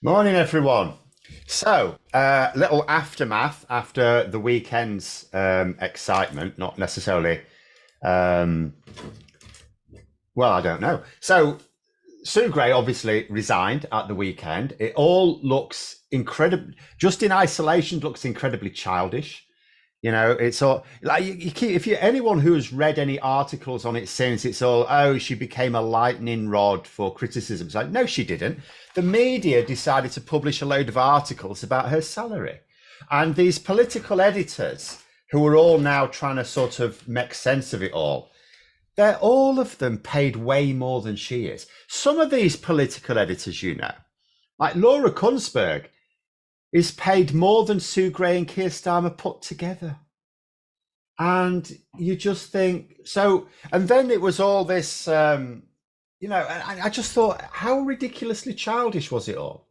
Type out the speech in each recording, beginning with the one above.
Morning, everyone. So, little aftermath after the weekend's excitement, not necessarily, um, well, I don't know. So, Sue Gray obviously resigned at the weekend. It all looks incredible, just in isolation, looks incredibly childish. You know, it's all like you keep, if you anyone who has read any articles on it since, it's all, oh, she became a lightning rod for criticism. It's like, no, she didn't. The media decided to publish a load of articles about her salary. And these political editors who are all now trying to sort of make sense of it all, they're all of them paid way more than she is. Some of these political editors, like Laura Kunsberg, is paid more than Sue Gray and Keir Starmer put together. And you just think so. And then it was all this, I just thought, how ridiculously childish was it all?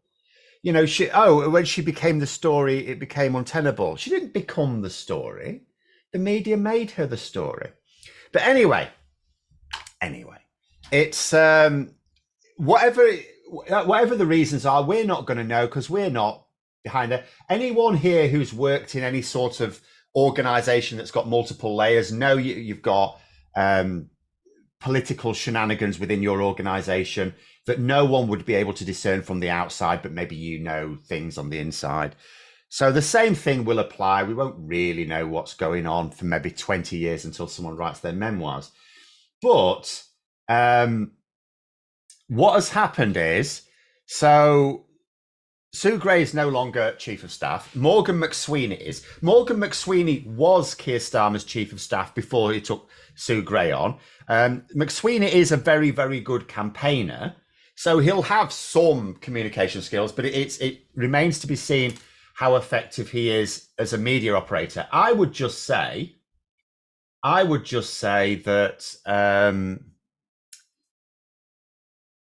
When she became the story, it became untenable. She didn't become the story. The media made her the story. But anyway, it's whatever the reasons are, we're not going to know because we're not behind it. Anyone here who's worked in any sort of organization that's got multiple layers, know you've got political shenanigans within your organization that no one would be able to discern from the outside, but maybe you know things on the inside. So the same thing will apply. We won't really know what's going on for maybe 20 years until someone writes their memoirs. But what has happened is, so Sue Gray is no longer chief of staff. Morgan McSweeney is. Morgan McSweeney was Keir Starmer's chief of staff before he took Sue Gray on. McSweeney is a very, very good campaigner. So he'll have some communication skills, but it remains to be seen how effective he is as a media operator. I would just say that,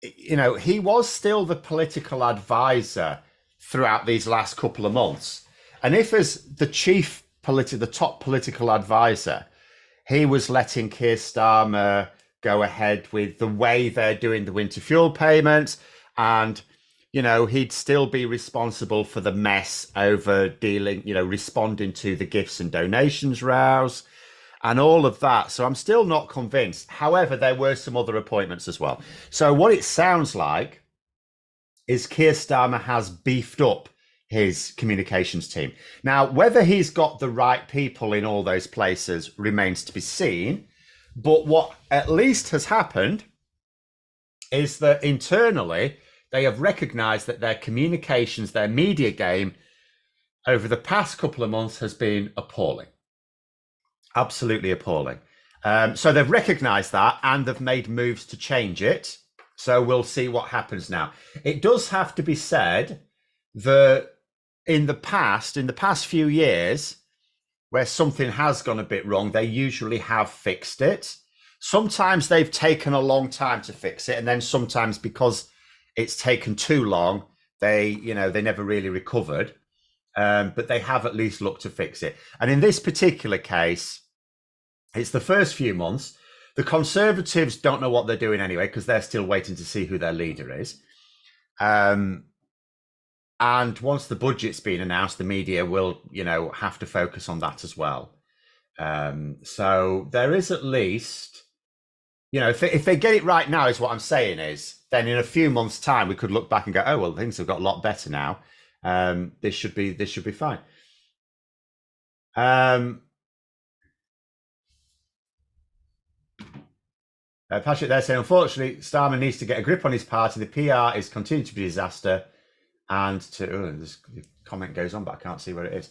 he was still the political advisor throughout these last couple of months. And if as the top political advisor, he was letting Keir Starmer go ahead with the way they're doing the winter fuel payments, and, he'd still be responsible for the mess over responding to the gifts and donations rows and all of that. So I'm still not convinced. However, there were some other appointments as well. So what it sounds like is Keir Starmer has beefed up his communications team. Now, whether he's got the right people in all those places remains to be seen. But what at least has happened is that internally, they have recognized that their communications, their media game over the past couple of months has been appalling. Absolutely appalling. So they've recognized that and they've made moves to change it. So we'll see what happens now. It does have to be said that in the past few years, where something has gone a bit wrong, they usually have fixed it. Sometimes they've taken a long time to fix it. And then sometimes because it's taken too long, they never really recovered. But they have at least looked to fix it. And in this particular case, it's the first few months. The Conservatives don't know what they're doing anyway, because they're still waiting to see who their leader is. And once the budget's been announced, the media will, have to focus on that as well. So there is at least, if they get it right now, is what I'm saying is, then in a few months' time, we could look back and go, oh, well, things have got a lot better now. This should be fine. Patrick there saying, unfortunately, Starmer needs to get a grip on his party. The PR is continuing to be a disaster. And this comment goes on, but I can't see where it is.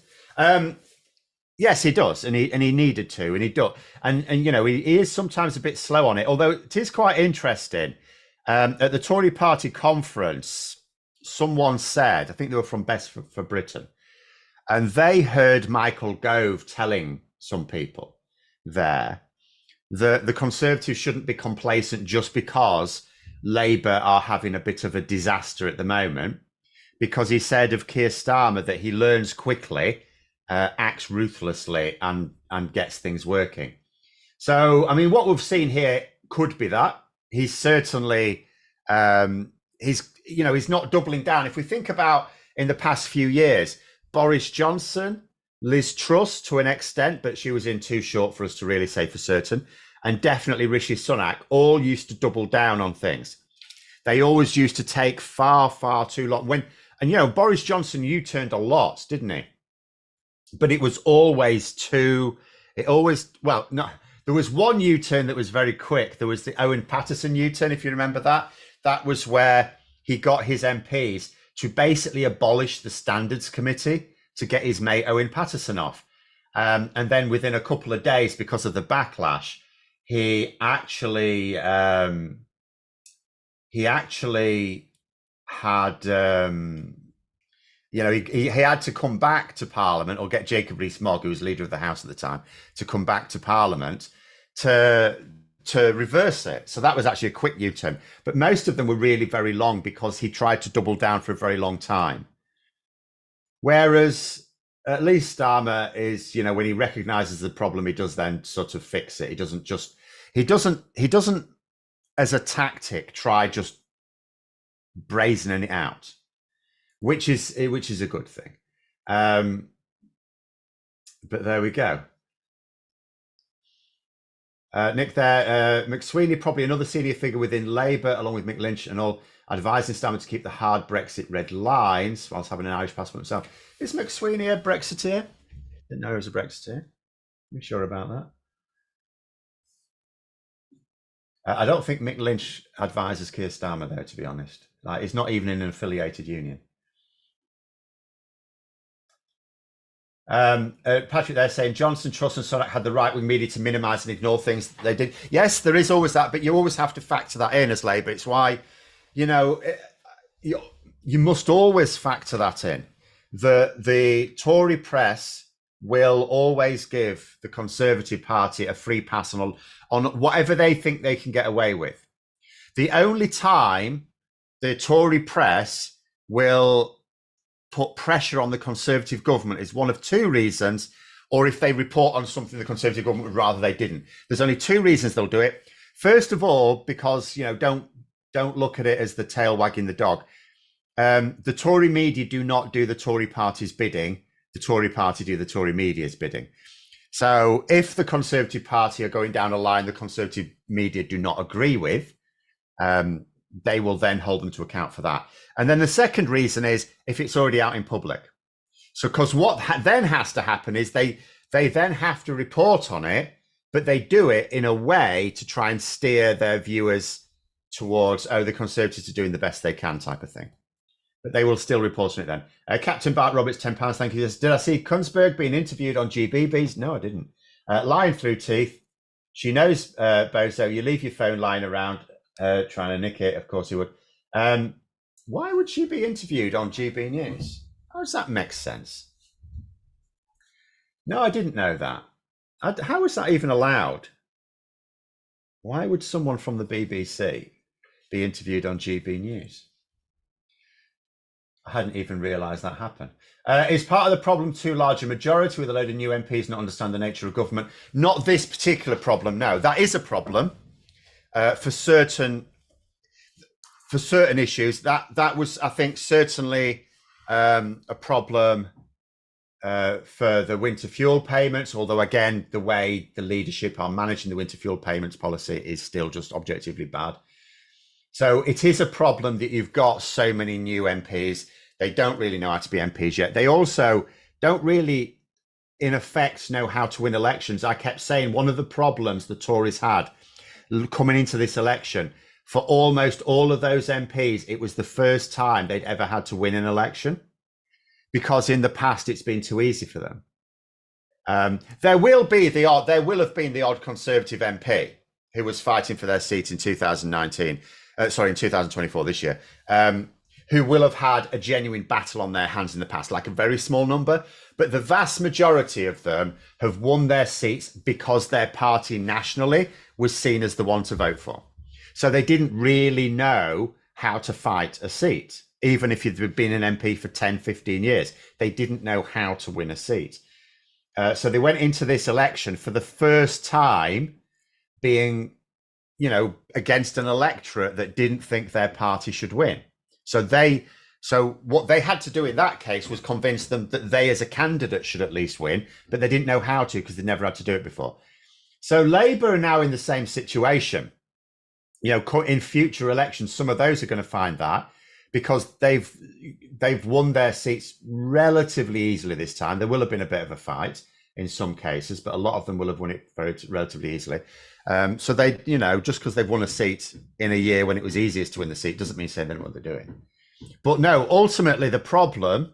Yes, he does, and he needed to, and he does, and he is sometimes a bit slow on it. Although it is quite interesting. At the Tory Party conference, someone said, I think they were from Best for Britain, and they heard Michael Gove telling some people there that the Conservatives shouldn't be complacent just because Labour are having a bit of a disaster at the moment, because he said of Keir Starmer that he learns quickly, acts ruthlessly, and gets things working. So, I mean, what we've seen here could be that. He's certainly, he's not doubling down. If we think about in the past few years, Boris Johnson, Liz Truss to an extent, but she was in too short for us to really say for certain, and definitely Rishi Sunak all used to double down on things. They always used to take far, far too long. Boris Johnson U-turned a lot, didn't he? But it was always too. No. There was one U-turn that was very quick. There was the Owen Paterson U-turn, if you remember that. That was where he got his MPs to basically abolish the Standards Committee to get his mate Owen Paterson off. And then within a couple of days, because of the backlash, he actually had he had to come back to Parliament, or get Jacob Rees-Mogg, who was leader of the House at the time, to come back to Parliament to reverse it. So that was actually a quick U-turn. But most of them were really very long because he tried to double down for a very long time. Whereas at least Starmer is, when he recognises the problem, he does then sort of fix it. He doesn't as a tactic try just brazening it out, which is a good thing. But there we go. Nick there, McSweeney, probably another senior figure within Labour, along with Mick Lynch and all, advising Starmer to keep the hard Brexit red lines whilst having an Irish passport himself. Is McSweeney a Brexiteer? Didn't know he was a Brexiteer. I'm sure about that. I don't think Mick Lynch advises Keir Starmer, though, to be honest. He's not even in an affiliated union. Patrick there saying Johnson, Truss and Sunak had the right-wing media to minimise and ignore things that they did. Yes, there is always that, but you always have to factor that in as Labour. It's why, you must always factor that in. The Tory press will always give the Conservative Party a free pass on whatever they think they can get away with. The only time the Tory press will put pressure on the Conservative government is one of two reasons, or if they report on something the Conservative government would rather they didn't. There's only two reasons they'll do it. First of all, because don't look at it as the tail wagging the dog. The Tory media do not do the Tory party's bidding. The Tory party do the Tory media's bidding. So if the Conservative Party are going down a line the Conservative media do not agree with, they will then hold them to account for that. And then the second reason is if it's already out in public. So because what then has to happen is they then have to report on it, but they do it in a way to try and steer their viewers towards, the Conservatives are doing the best they can type of thing. But they will still report on it then. Captain Bart Roberts, £10, thank you. Did I see Kunzberg being interviewed on GBBs? No, I didn't. Lying through teeth. She knows, Bozo, you leave your phone lying around trying to nick it. Of course you would. Why would she be interviewed on GB News? How does that make sense? No, I didn't know that. How is that even allowed? Why would someone from the BBC be interviewed on GB News? I hadn't even realised that happened. Is part of the problem too large a majority with a load of new MPs not understand the nature of government? Not this particular problem, no. That is a problem for certain issues. That was, I think, certainly a problem for the winter fuel payments, although, again, the way the leadership are managing the winter fuel payments policy is still just objectively bad. So it is a problem that you've got so many new MPs. They don't really know how to be MPs yet. They also don't really, in effect, know how to win elections. I kept saying one of the problems the Tories had coming into this election, for almost all of those MPs, it was the first time they'd ever had to win an election, because in the past it's been too easy for them. There will have been the odd Conservative MP who was fighting for their seat in 2024 this year, who will have had a genuine battle on their hands in the past, like a very small number. But the vast majority of them have won their seats because their party nationally was seen as the one to vote for. So they didn't really know how to fight a seat. Even if you'd been an MP for 10, 15 years, they didn't know how to win a seat. So they went into this election for the first time being, against an electorate that didn't think their party should win. So what they had to do in that case was convince them that they as a candidate should at least win, but they didn't know how to because they never had to do it before. So Labour are now in the same situation. In future elections, some of those are going to find that because they've won their seats relatively easily this time. There will have been a bit of a fight in some cases, but a lot of them will have won it relatively easily. So they, just because they've won a seat in a year when it was easiest to win the seat doesn't mean they know what they're doing. But no, ultimately the problems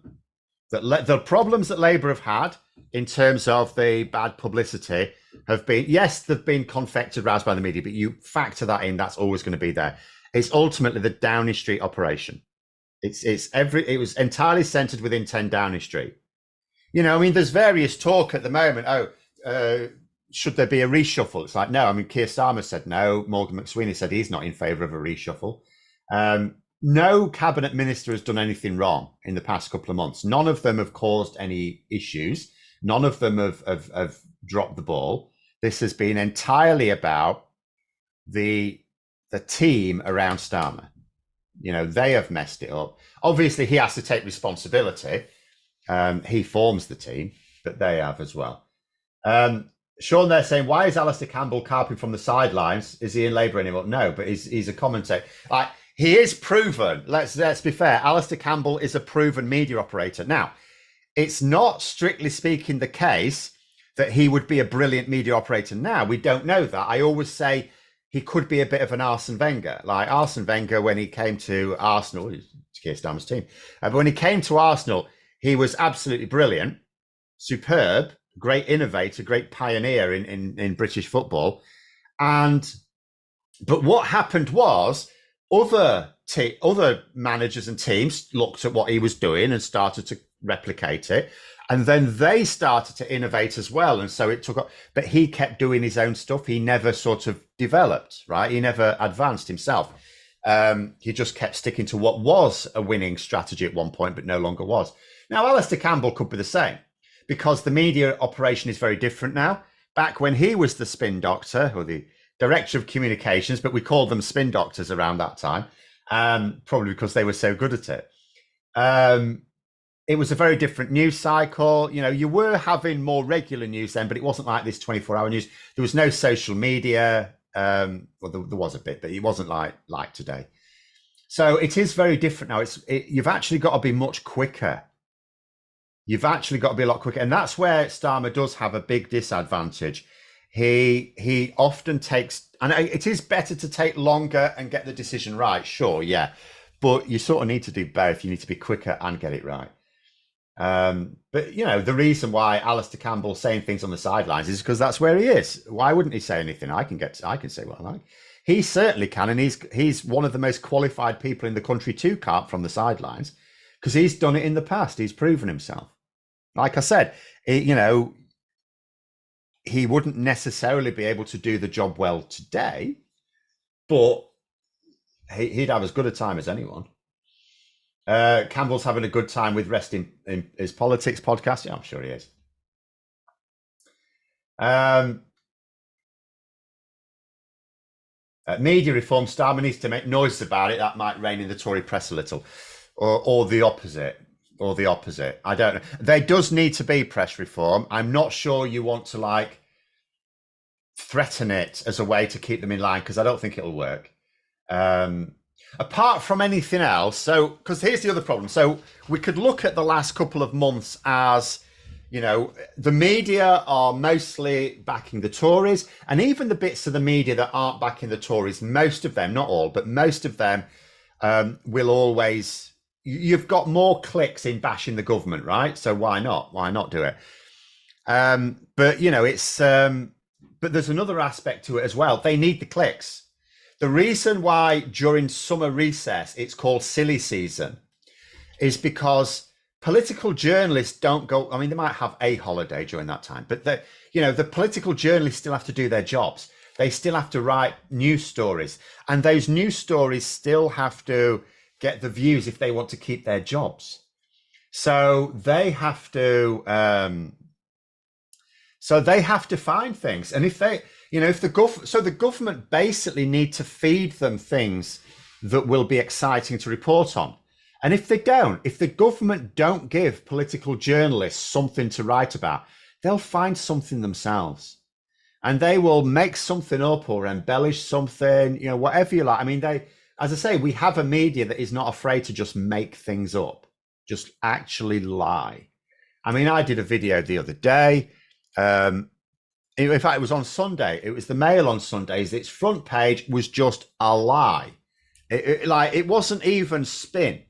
that Labour have had in terms of the bad publicity have been, yes, they've been confected, roused by the media, but you factor that in, that's always going to be there. It's ultimately the Downing Street operation. It was entirely centred within 10 Downing Street. There's various talk at the moment. Should there be a reshuffle? It's like, no. Keir Starmer said no. Morgan McSweeney said he's not in favour of a reshuffle. No cabinet minister has done anything wrong in the past couple of months. None of them have caused any issues. None of them have dropped the ball. This has been entirely about the team around Starmer. They have messed it up. Obviously, he has to take responsibility. He forms the team, but they have as well. Sean, they're saying, why is Alistair Campbell carping from the sidelines? Is he in Labour anymore? No, but he's a commentator. He is proven. Let's be fair. Alistair Campbell is a proven media operator. Now, it's not strictly speaking the case that he would be a brilliant media operator now. We don't know that. I always say he could be a bit of an Arsene Wenger. Like Arsene Wenger, when he came to Arsenal, Keir Starmer's team, but when he came to Arsenal, he was absolutely brilliant, superb, great innovator, great pioneer in British football. But what happened was other managers and teams looked at what he was doing and started to replicate it. And then they started to innovate as well. And so it took off, but he kept doing his own stuff. He never sort of developed, right? He never advanced himself. He just kept sticking to what was a winning strategy at one point, but no longer was. Now, Alistair Campbell could be the same because the media operation is very different now. Back when he was the spin doctor or the director of communications, but we called them spin doctors around that time, probably because they were so good at it. It was a very different news cycle. You were having more regular news then, but it wasn't like this 24-hour news. There was no social media. There was a bit, but it wasn't like today. So it is very different now. You've actually got to be much quicker. You've actually got to be a lot quicker. And that's where Starmer does have a big disadvantage. He often takes, and it is better to take longer and get the decision right, sure, yeah. But you sort of need to do both. You need to be quicker and get it right. But the reason why Alistair Campbell's saying things on the sidelines is because that's where he is. Why wouldn't he say anything? I can say what I like. He certainly can, and he's one of the most qualified people in the country to carp from the sidelines because he's done it in the past. He's proven himself. Like I said, he wouldn't necessarily be able to do the job well today, but he'd have as good a time as anyone. Campbell's having a good time with resting in his politics podcast. Yeah, I'm sure he is. Media reform, Starmer needs to make noises about it. That might rein in the Tory press a little, or the opposite. I don't know. There does need to be press reform. I'm not sure you want to threaten it as a way to keep them in line because I don't think it'll work. Apart from anything else, because here's the other problem. So we could look at the last couple of months as, the media are mostly backing the Tories, and even the bits of the media that aren't backing the Tories, most of them, not all, but most of them will always, you've got more clicks in bashing the government, right? So why not? Why not do it? But there's another aspect to it as well. They need the clicks. The reason why during summer recess it's called silly season is because political journalists don't go. They might have a holiday during that time, but the political journalists still have to do their jobs. They still have to write news stories, and those news stories still have to get the views if they want to keep their jobs. So they have to. So they have to find things, and if they. The government basically need to feed them things that will be exciting to report on. And if they don't, if the government don't give political journalists something to write about, they'll find something themselves. And they will make something up or embellish something, whatever you like. I mean, as I say, we have a media that is not afraid to just make things up, just actually lie. I mean, I did a video the other day. In fact, it was on Sunday. It was the Mail on Sundays. Its front page was just a lie. It wasn't even spin.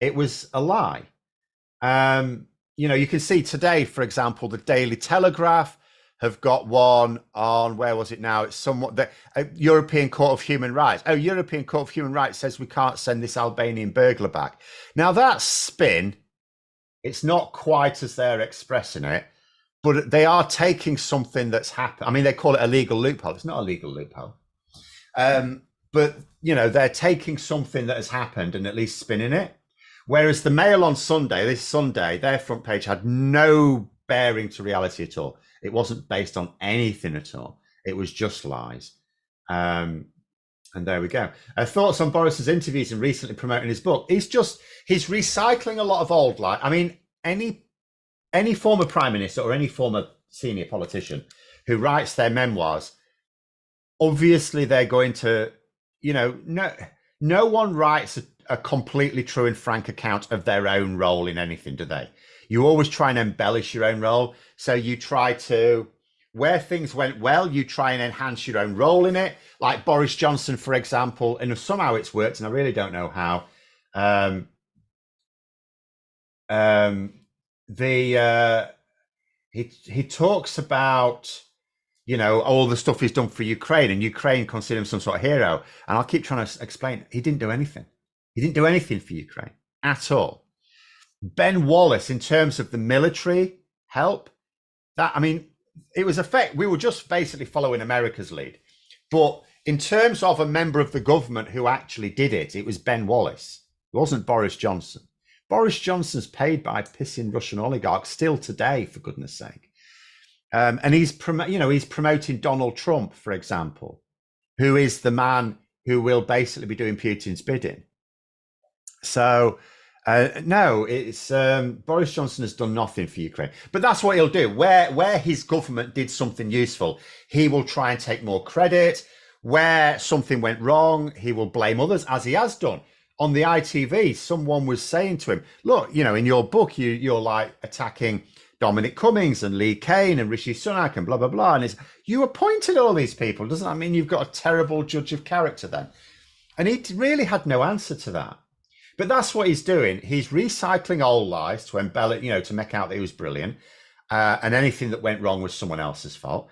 It was a lie. You can see today, for example, the Daily Telegraph have got one on, where was it now? It's somewhat the European Court of Human Rights. Oh, European Court of Human Rights says we can't send this Albanian burglar back. Now that's spin. It's not quite as they're expressing it, but they are taking something that's happened. I mean, they call it a legal loophole. It's not a legal loophole. But, they're taking something that has happened and at least spinning it. Whereas the Mail on Sunday, this Sunday, their front page had no bearing to reality at all. It wasn't based on anything at all. It was just lies. And there we go. Thoughts on Boris's interviews and recently promoting his book. He's recycling a lot of old lies. I mean, any former prime minister or any former senior politician who writes their memoirs, obviously they're going to, no one writes a completely true and frank account of their own role in anything, do they? You always try and embellish your own role. So you try to, where things went well, you try and enhance your own role in it. Like Boris Johnson, for example, and somehow it's worked, and I really don't know how. He talks about, all the stuff he's done for Ukraine, and Ukraine consider him some sort of hero. And I'll keep trying to explain, he didn't do anything. He didn't do anything for Ukraine at all. Ben Wallace, in terms of the military help, it was we were just basically following America's lead. But in terms of a member of the government who actually did it, it was Ben Wallace. It wasn't Boris Johnson. Boris Johnson's paid by pissing Russian oligarchs still today, for goodness sake. And he's promoting Donald Trump, for example, who is the man who will basically be doing Putin's bidding. So, no, it's Boris Johnson has done nothing for Ukraine, but that's what he'll do. Where his government did something useful, he will try and take more credit. Where something went wrong, he will blame others, as he has done. On the ITV, someone was saying to him, look, in your book, you're like attacking Dominic Cummings and Lee Kane and Rishi Sunak and blah, blah, blah. And you appointed all these people. Doesn't that mean you've got a terrible judge of character then? And he really had no answer to that. But that's what he's doing. He's recycling old lies to embellish, to make out that he was brilliant. And anything that went wrong was someone else's fault.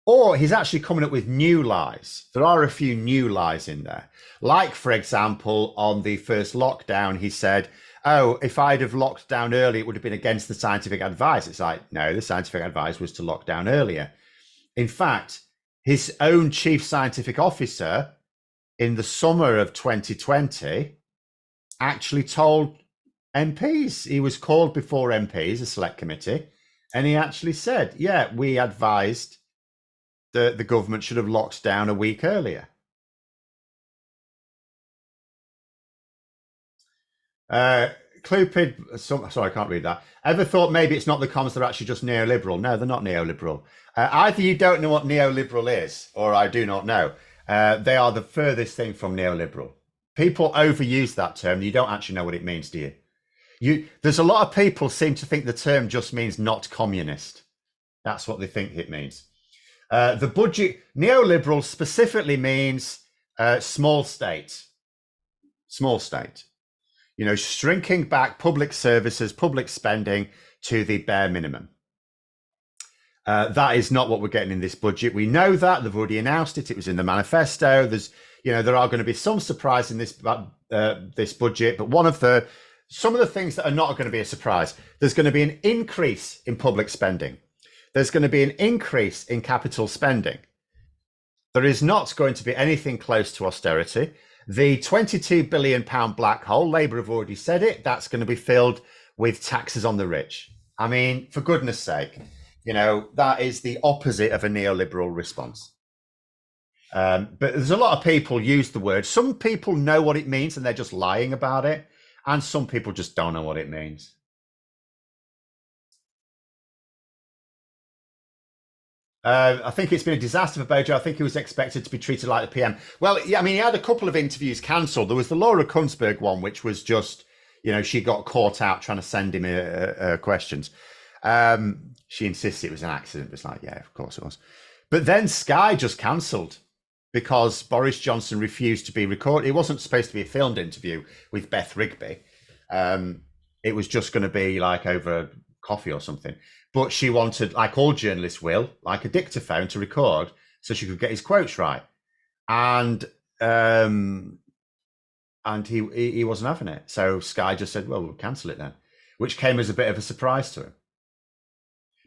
Or he's actually coming up with new lies. There are a few new lies in there. Like, for example, on the first lockdown, he said, oh, if I'd have locked down early, it would have been against the scientific advice. It's like, no, the scientific advice was to lock down earlier. In fact, his own chief scientific officer in the summer of 2020 actually told MPs, he was called before MPs, a select committee, and he actually said, yeah, we advised that the government should have locked down a week earlier. Clupid, sorry, I can't read that. Ever thought maybe it's not the comms, they're actually just neoliberal? No, they're not neoliberal. Either you don't know what neoliberal is, or I do not know. They are the furthest thing from neoliberal. People overuse that term. You don't actually know what it means, do you? There's a lot of people seem to think the term just means not communist. That's what they think it means. The budget, neoliberal specifically means small state. Small state. Shrinking back public services, public spending to the bare minimum. That is not what we're getting in this budget. We know that. They've already announced it. It was in the manifesto. There are going to be some surprise in this budget, but some of the things that are not going to be a surprise. There's going to be an increase in public spending. There's going to be an increase in capital spending. There is not going to be anything close to austerity. The £22 billion black hole, Labour have already said it, that's going to be filled with taxes on the rich. I mean, for goodness sake, that is the opposite of a neoliberal response. But there's a lot of people use the word. Some people know what it means and they're just lying about it. And some people just don't know what it means. I think it's been a disaster for Bojo. I think he was expected to be treated like the PM. Well, yeah, I mean, he had a couple of interviews cancelled. There was the Laura Kunzberg one, which was just, she got caught out trying to send him questions. She insisted it was an accident. It was like, yeah, of course it was. But then Sky just cancelled because Boris Johnson refused to be recorded. It wasn't supposed to be a filmed interview with Beth Rigby. It was just going to be like over coffee or something. But she wanted, like all journalists will, like a dictaphone to record so she could get his quotes right. And he wasn't having it. So Sky just said, well, we'll cancel it then, which came as a bit of a surprise to him.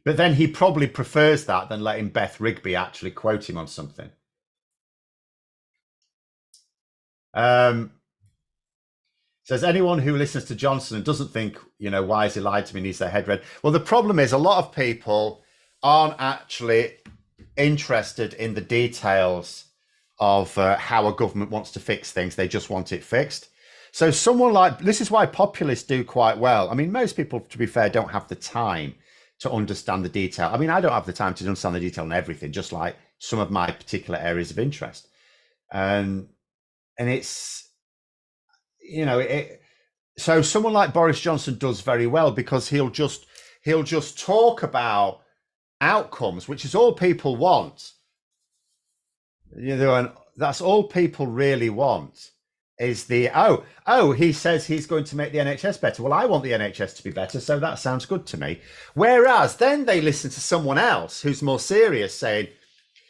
But then he probably prefers that than letting Beth Rigby actually quote him on something. Says anyone who listens to Johnson and doesn't think, why has he lied to me, needs their head read. Well, the problem is a lot of people aren't actually interested in the details of how a government wants to fix things. They just want it fixed. So someone like, this is why populists do quite well. I mean, most people, to be fair, don't have the time to understand the detail. I mean, I don't have the time to understand the detail on everything, just like some of my particular areas of interest. And it's, so someone like Boris Johnson does very well because he'll just talk about outcomes, which is all people want. And that's all people really want is the he says he's going to make the NHS better. Well, I want the NHS to be better, so that sounds good to me. Whereas then they listen to someone else who's more serious saying,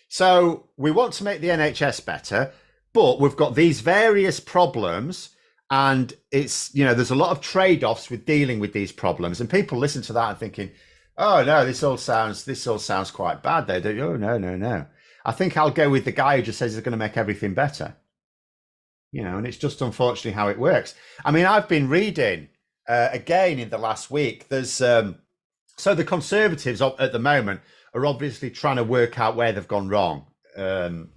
so we want to make the NHS better, but we've got these various problems. And it's, there's a lot of trade-offs with dealing with these problems. And people listen to that and thinking, oh, no, this all sounds quite bad. They do. Oh, no. I think I'll go with the guy who just says he's going to make everything better. And it's just unfortunately how it works. I mean, I've been reading, again, in the last week, there's, so the Conservatives at the moment are obviously trying to work out where they've gone wrong. And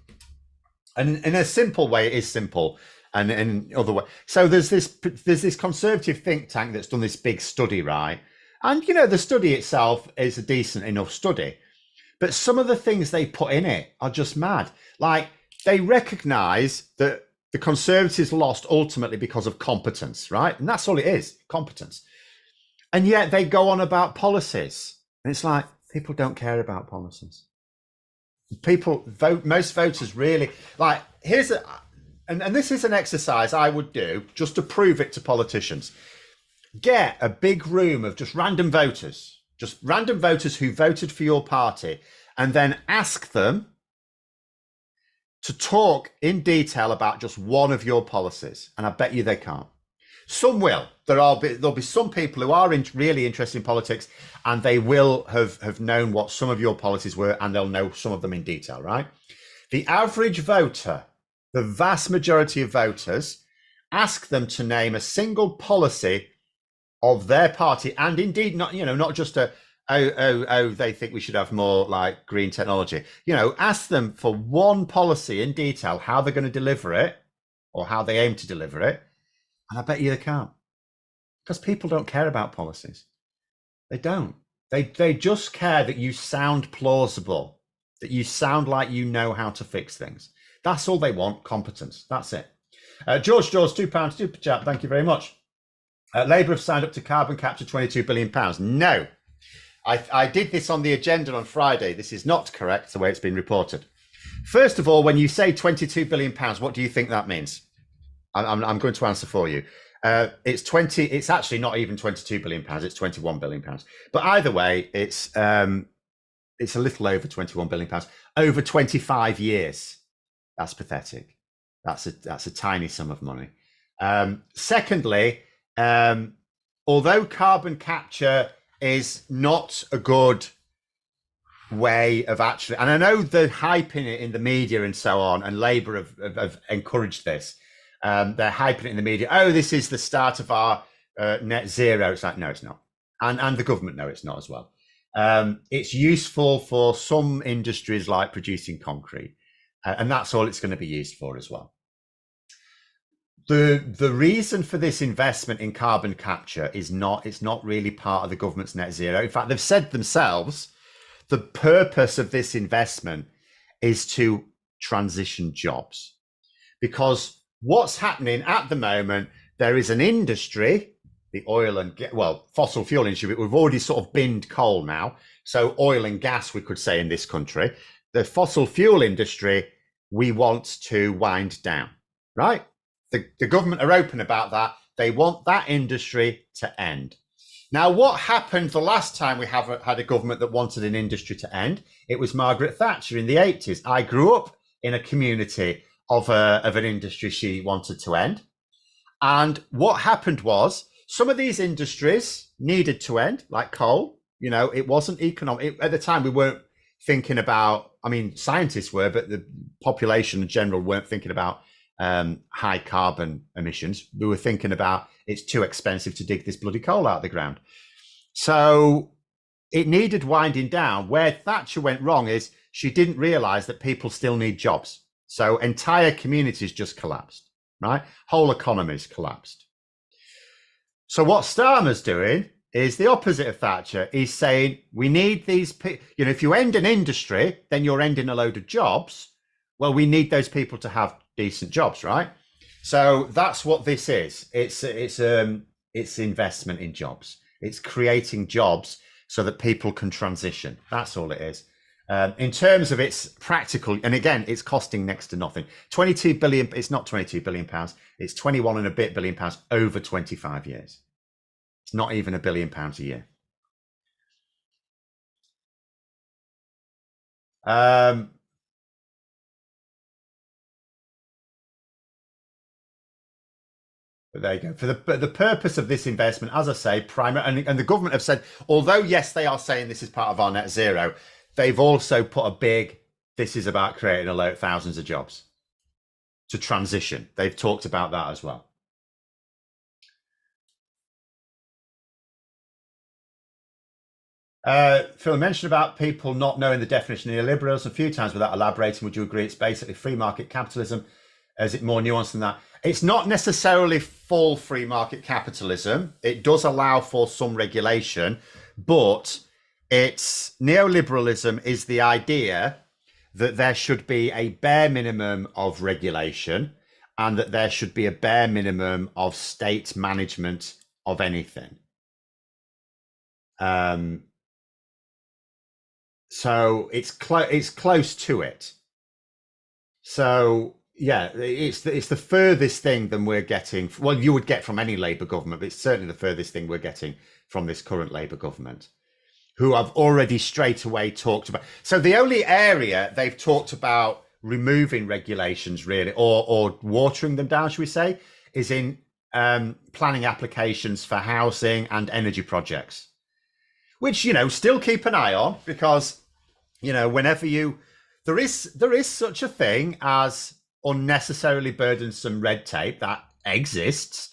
in a simple way, it is simple. And in other way, so there's this Conservative think tank that's done this big study, right? And the study itself is a decent enough study, but some of the things they put in it are just mad. Like they recognise that the Conservatives lost ultimately because of competence, right? And that's all it is, competence. And yet they go on about policies, and it's like people don't care about policies. People vote. Most voters really like. And this is an exercise I would do just to prove it to politicians. Get a big room of just random voters who voted for your party, and then ask them to talk in detail about just one of your policies. And I bet you they can't. Some will. There'll be some people who are really interested in politics, and they will have known what some of your policies were, and they'll know some of them in detail, right? The average voter, the vast majority of voters, ask them to name a single policy of their party, and indeed not just they think we should have more like green technology. Ask them for one policy in detail, how they're going to deliver it or how they aim to deliver it, and I bet you they can't, because people don't care about policies. They don't. They just care that you sound plausible, that you sound like you know how to fix things. That's all they want, competence. That's it. George Dawes, £2 super chat. Thank you very much. Labour have signed up to carbon capture £22 billion. No, I did this on the agenda on Friday. This is not correct the way it's been reported. First of all, when you say £22 billion, what do you think that means? I'm going to answer for you. It's actually not even £22 billion. It's £21 billion. But either way, it's a little over £21 billion over 25 years. That's pathetic. That's a tiny sum of money. Secondly, although carbon capture is not a good way of actually, and I know the hype in it in the media and so on, and Labour have encouraged this. They're hyping it in the media. Oh, this is the start of our net zero. It's like, no, it's not. And the government know it's not as well. It's useful for some industries like producing concrete. And that's all it's going to be used for as well. The reason for this investment in carbon capture is not, it's not really part of the government's net zero. In fact, they've said themselves the purpose of this investment is to transition jobs. Because what's happening at the moment, there is an industry, the oil and fossil fuel industry, but we've already sort of binned coal now. So oil and gas, we could say, in this country. The fossil fuel industry, we want to wind down, right? The government are open about that. They want that industry to end. Now, what happened the last time we had a government that wanted an industry to end? It was Margaret Thatcher in the 80s. I grew up in a community of an industry she wanted to end. And what happened was some of these industries needed to end, like coal. You know, it wasn't economic. At the time, we weren't thinking about, I mean, scientists were, but the population in general weren't thinking about high carbon emissions. We were thinking about it's too expensive to dig this bloody coal out of the ground. So it needed winding down. Where Thatcher went wrong is she didn't realize that people still need jobs. So entire communities just collapsed, right? Whole economies collapsed. So what Starmer's doing is the opposite of Thatcher. He's saying we need these people. You know, if you end an industry, then you're ending a load of jobs. Well, we need those people to have decent jobs, right? So that's what this is. It's investment in jobs. It's creating jobs so that people can transition. That's all it is. In terms of its practical, and again, it's costing next to nothing. 22 billion. It's not 22 billion pounds. It's 21 and a bit billion pounds over 25 years. It's not even £1 billion a year. But there you go. For the purpose of this investment, as I say, and the government have said, although yes, they are saying this is part of our net zero, they've also put a big, this is about creating thousands of jobs to transition. They've talked about that as well. Phil mentioned about people not knowing the definition of neoliberalism a few times without elaborating. Would you agree it's basically free market capitalism? Is it more nuanced than that? It's not necessarily full free market capitalism. It does allow for some regulation, but it's neoliberalism is the idea that there should be a bare minimum of regulation and that there should be a bare minimum of state management of anything. So it's close to it. So yeah, it's the furthest thing than we're getting. Well, you would get from any Labour government, but it's certainly the furthest thing we're getting from this current Labour government, who have already straight away talked about. So the only area they've talked about removing regulations really, or watering them down, should we say, is in planning applications for housing and energy projects, which, you know, still keep an eye on, because, you know, whenever there is such a thing as unnecessarily burdensome red tape that exists,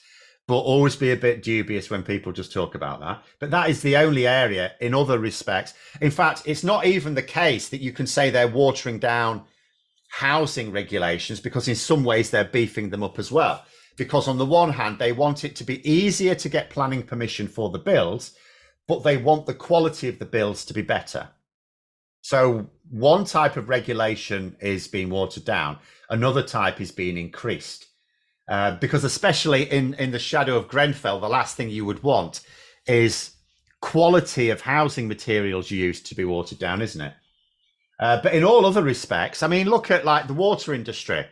but always be a bit dubious when people just talk about that. But that is the only area in other respects. In fact, it's not even the case that you can say they're watering down housing regulations, because in some ways they're beefing them up as well. Because on the one hand, they want it to be easier to get planning permission for the builds, but they want the quality of the builds to be better. So one type of regulation is being watered down, another type is being increased. Because especially in the shadow of Grenfell, the last thing you would want is quality of housing materials used to be watered down, isn't it? But in all other respects, I mean, look at like the water industry,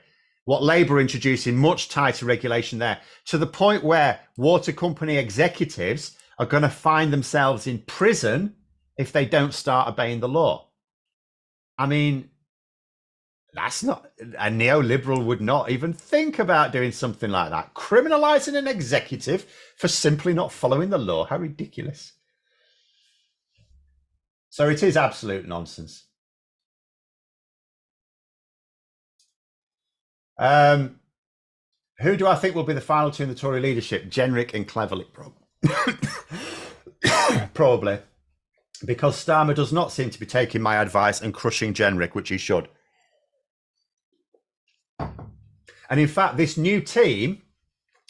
what Labour introducing much tighter regulation there, to the point where water company executives are going to find themselves in prison if they don't start obeying the law. I mean, that's not, a neoliberal would not even think about doing something like that. Criminalising an executive for simply not following the law. How ridiculous. So it is absolute nonsense. Who do I think will be the final two in the Tory leadership? Jenrick and Cleverly, probably. Because Starmer does not seem to be taking my advice and crushing Jenrick, which he should. And in fact, this new team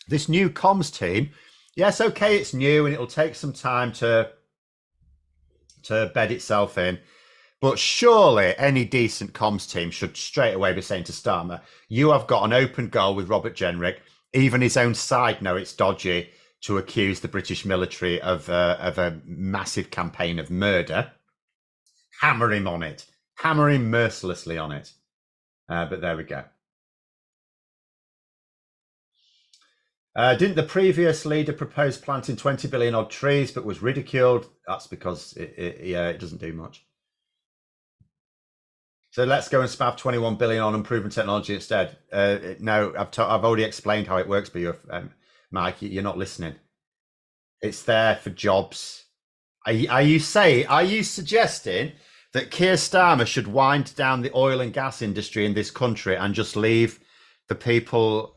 This new comms team, yes, okay, it's new and it'll take some time to bed itself in. But surely any decent comms team should straight away be saying to Starmer, you have got an open goal with Robert Jenrick. Even his own side know it's dodgy to accuse the British military of a massive campaign of murder. Hammer him on it. Hammer him mercilessly on it. But there we go. Didn't the previous leader propose planting 20 billion odd trees but was ridiculed? That's because it doesn't do much. So let's go and spav 21 billion on unproven technology instead. No, I've already explained how it works, but Mike, you're not listening. It's there for jobs. Are you suggesting that Keir Starmer should wind down the oil and gas industry in this country and just leave the people,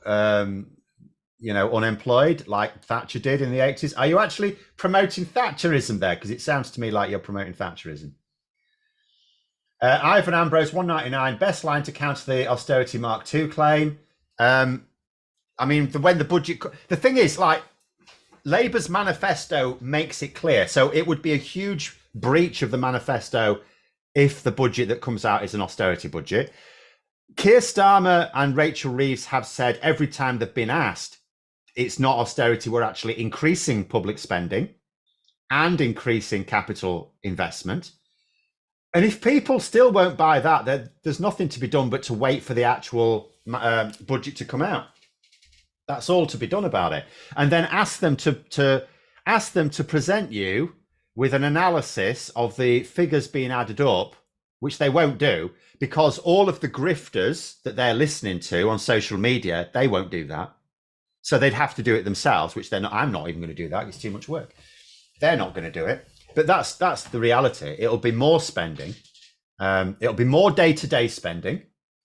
unemployed like Thatcher did in the 80s? Are you actually promoting Thatcherism there? Because it sounds to me like you're promoting Thatcherism. Ivan Ambrose, 199, best line to counter the austerity Mark II claim. When the budget, the thing is, like, Labour's manifesto makes it clear. So it would be a huge breach of the manifesto if the budget that comes out is an austerity budget. Keir Starmer and Rachel Reeves have said every time they've been asked, it's not austerity, we're actually increasing public spending and increasing capital investment. And if people still won't buy that, there's nothing to be done but to wait for the actual budget to come out. That's all to be done about it. And then ask them to present you with an analysis of the figures being added up, which they won't do, because all of the grifters that they're listening to on social media, they won't do that. So they'd have to do it themselves, which they're not. I'm not even going to do that. It's too much work. They're not going to do it. But that's the reality. It'll be more spending. It'll be more day-to-day spending,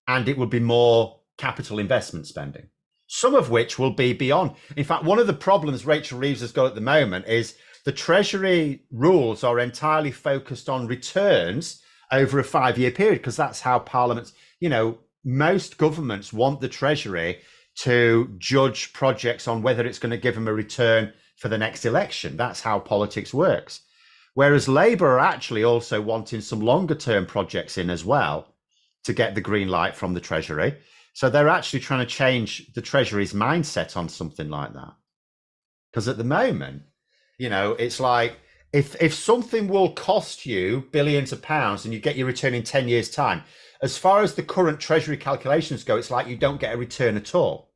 and it will be more capital investment spending, some of which will be beyond. In fact, one of the problems Rachel Reeves has got at the moment is the Treasury rules are entirely focused on returns over a 5-year period, because that's how parliaments, most governments want the Treasury to judge projects on whether it's going to give them a return for the next election. That's how politics works. Whereas Labour are actually also wanting some longer term projects in as well to get the green light from the Treasury. So they're actually trying to change the Treasury's mindset on something like that. Because at the moment, it's like if something will cost you billions of pounds and you get your return in 10 years' time, as far as the current Treasury calculations go, it's like you don't get a return at all,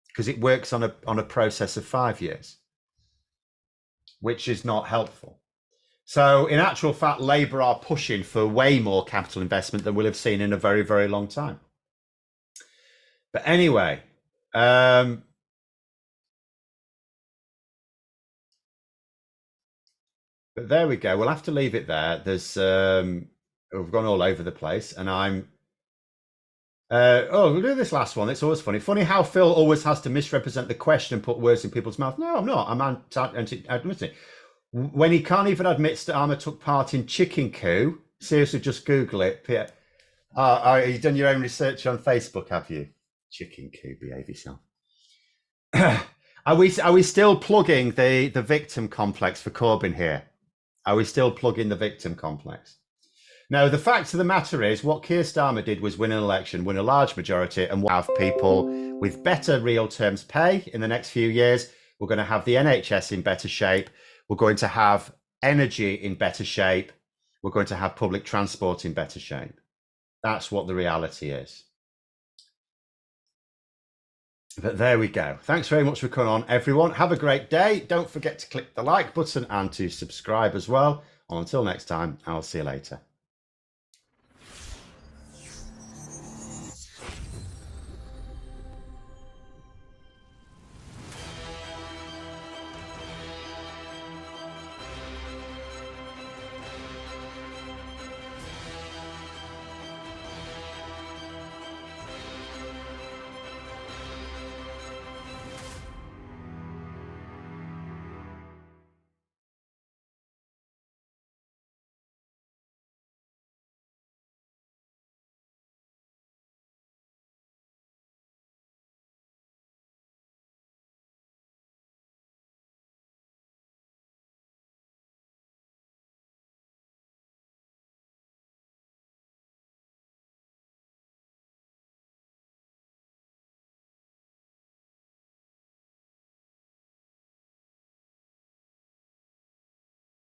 because it works on a process of 5 years, which is not helpful. So in actual fact, Labour are pushing for way more capital investment than we'll have seen in a very, very long time. But anyway, but there we go. We'll have to leave it there. There's we've gone all over the place, and I'm we'll do this last one. It's always funny. Funny how Phil always has to misrepresent the question and put words in people's mouth. No, I'm not. I'm anti-admitting. When he can't even admit Starmer took part in chicken coup. Seriously, just Google it. You've done your own research on Facebook, have you? Chicken coup, behave yourself. Are we still plugging the victim complex for Corbyn here? Are we still plugging the victim complex? No, the fact of the matter is what Keir Starmer did was win an election, win a large majority, and we'll have people with better real terms pay in the next few years. We're going to have the NHS in better shape. We're going to have energy in better shape. We're going to have public transport in better shape. That's what the reality is. But there we go. Thanks very much for coming on, everyone. Have a great day. Don't forget to click the like button and to subscribe as well. Until next time, I'll see you later.